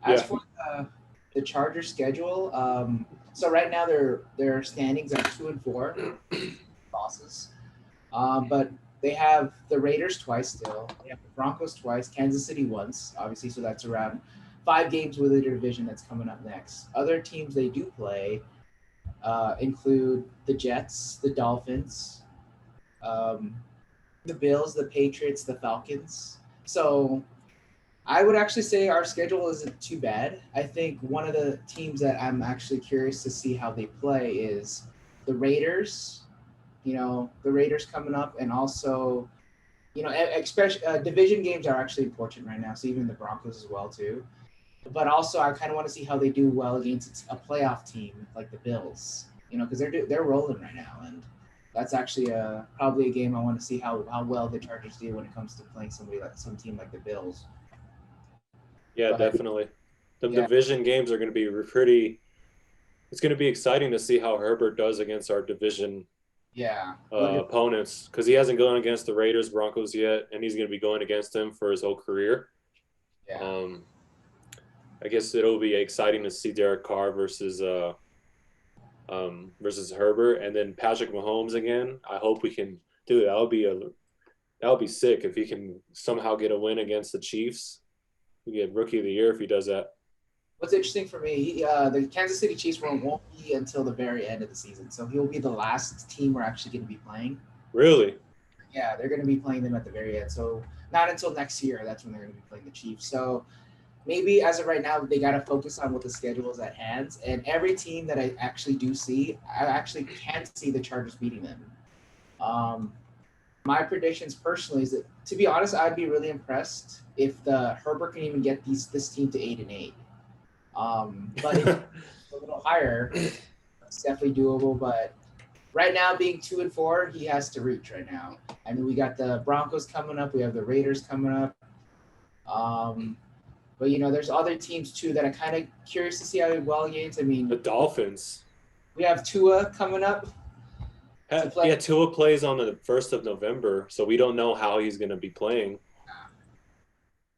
As Yeah. for the Chargers schedule, so right now their standings are 2-4 losses. But they have the Raiders twice still. They have the Broncos twice, Kansas City once, obviously. So that's around 5 games within their division that's coming up next. Other teams they do play include the Jets, the Dolphins, um, the Bills, the Patriots, the Falcons. So I would actually say our schedule isn't too bad. I think one of the teams that I'm actually curious to see how they play is the Raiders. The Raiders coming up, and also, especially division games are actually important right now. So even the Broncos as well too. But also, I kind of want to see how they do well against a playoff team like the Bills. Because they're rolling right now, and that's actually probably a game I want to see how well the Chargers do when it comes to playing somebody like some team like the Bills. Yeah, But definitely. The yeah, division games are going to be pretty. It's going to be exciting to see how Herbert does against our division yeah, look at opponents because he hasn't gone against the Raiders, Broncos yet, and he's going to be going against them for his whole career. yeah. Um, I guess it'll be exciting to see Derek Carr versus Herbert, and then Patrick Mahomes again. I hope we can do that. That would be sick if he can somehow get a win against the Chiefs. We get Rookie of the Year if he does that. What's interesting for me, the Kansas City Chiefs won't be until the very end of the season, so he'll be the last team we're actually going to be playing. Really? Yeah, they're going to be playing them at the very end. So not until next year. That's when they're going to be playing the Chiefs. So maybe as of right now, they got to focus on what the schedule is at hand. And every team that I actually do see, I actually can't see the Chargers beating them. Um, my predictions personally is that, to be honest, I'd be really impressed if the Herbert can even get this team to 8-8. But if a little higher, it's definitely doable. But right now, being 2-4, he has to reach right now. I mean, we got the Broncos coming up, we have the Raiders coming up. Um, but there's other teams too that I'm kind of curious to see how well against. I The mean, Dolphins. we have Tua coming up to play. Yeah, Tua plays on the 1st of November, so we don't know how he's going to be playing.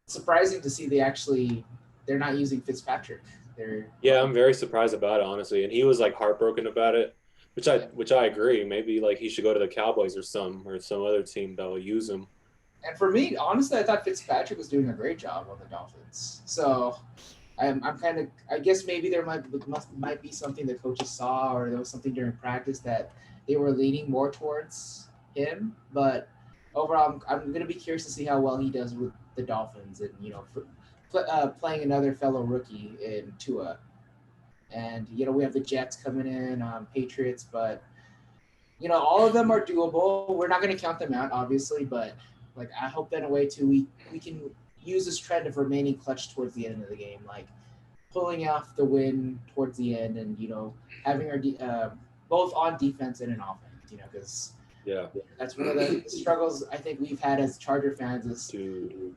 It's surprising to see they're not using Fitzpatrick. They're Yeah, I'm very surprised about it, honestly. And he was like heartbroken about it, which I agree. Maybe like he should go to the Cowboys or some other team that will use him. and for me, honestly, I thought Fitzpatrick was doing a great job on the Dolphins. So I'm kind of, I guess maybe there might be something the coaches saw, or there was something during practice that they were leaning more towards him. But overall, I'm going to be curious to see how well he does with the Dolphins, and playing another fellow rookie in Tua. And we have the Jets coming in, Patriots, but all of them are doable. We're not going to count them out, obviously, but like I hope that in a way too we can use this trend of remaining clutch towards the end of the game, like pulling off the win towards the end, and having our both on defense and in offense. Because Yeah, that's one of the struggles I think we've had as Charger fans is dude.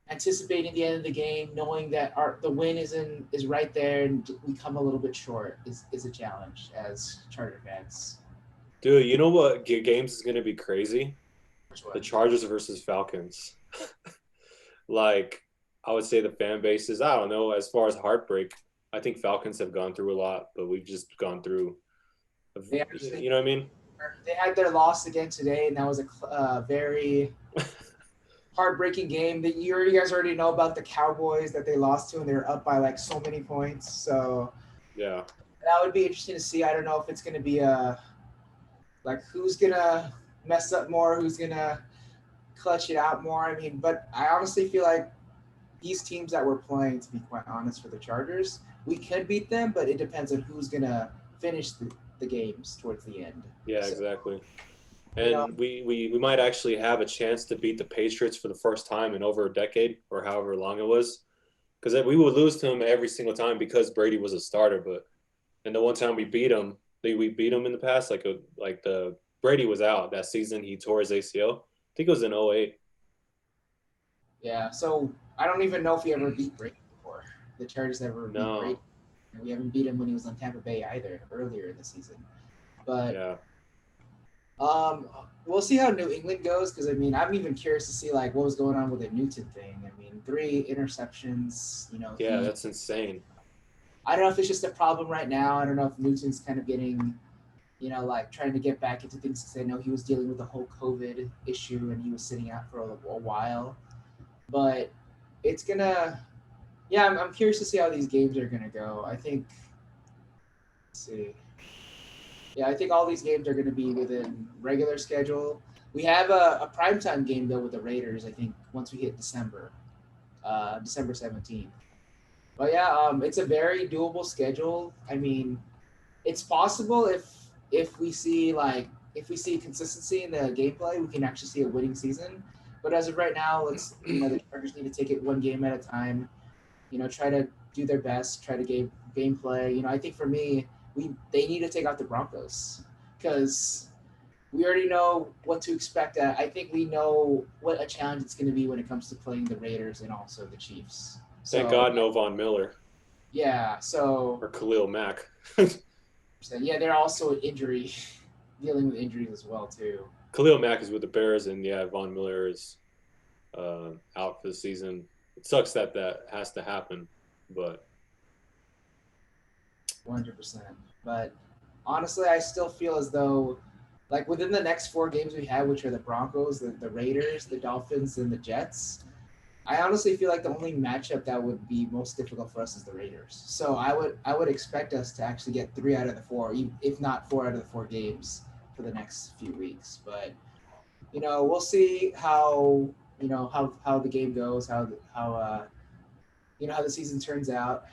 anticipating the end of the game, knowing that the win is right there, and we come a little bit short is a challenge as Charger fans. Dude, you know what games is going to be crazy? Which The one? Chargers versus Falcons. Like, I would say the fan bases, I don't know, as far as heartbreak, I think Falcons have gone through a lot, but we've just gone through, They actually you know what I mean? they had their loss again today, and that was a very heartbreaking game. That you guys already know about the Cowboys that they lost to, and they were up by like so many points. So Yeah. that would be interesting to see. I don't know if it's going to be like who's gonna mess up more, who's gonna clutch it out more. I mean, but I honestly feel like these teams that we're playing, to be quite honest, for the Chargers, we could beat them, but it depends on who's gonna finish the games towards the end. Yeah, So exactly. you know, And we might actually have a chance to beat the Patriots for the first time in over a decade or however long it was. Because we would lose to them every single time because Brady was a starter. But and the one time we beat them, we beat them in the past, like the Brady was out that season. He tore his ACL. I think it was in '08. yeah. So I don't even know if we ever beat Brady before. The Chargers ever beat Brady. No. And we haven't beat him when he was on Tampa Bay either earlier in the season. But Yeah. Um, we'll see how New England goes because I mean I'm even curious to see like what was going on with the Newton thing. I mean, 3 interceptions. Yeah, He. that's insane. I don't know if it's just a problem right now. I don't know if Newton's kind of getting, like trying to get back into things because I know he was dealing with the whole COVID issue and he was sitting out for a while. But it's gonna, yeah, I'm curious to see how these games are gonna go. I think, let's see. Yeah, I think all these games are going to be within regular schedule. We have a primetime game though with the Raiders. I think once we hit December, December 17th. But yeah, it's a very doable schedule. I mean, it's possible if we see if we see consistency in the gameplay, we can actually see a winning season. But as of right now, the Chargers need to take it one game at a time. Try to do their best, try to gameplay. I think for me, they need to take out the Broncos because we already know what to expect. I think we know what a challenge it's going to be when it comes to playing the Raiders and also the Chiefs. Thank So God no Von Miller yeah, so or Khalil Mack. yeah, they're also injury dealing with injuries as well too. Khalil Mack is with the Bears, and yeah, Von Miller is out for the season. It sucks that that has to happen, but 100%. But honestly, I still feel as though, like within the next 4 games we have, which are the Broncos, the Raiders, the Dolphins, and the Jets, I honestly feel like the only matchup that would be most difficult for us is the Raiders. So I would expect us to actually get 3 out of the 4, if not 4 out of the 4 games for the next few weeks. But we'll see how how the game goes, how how the season turns out.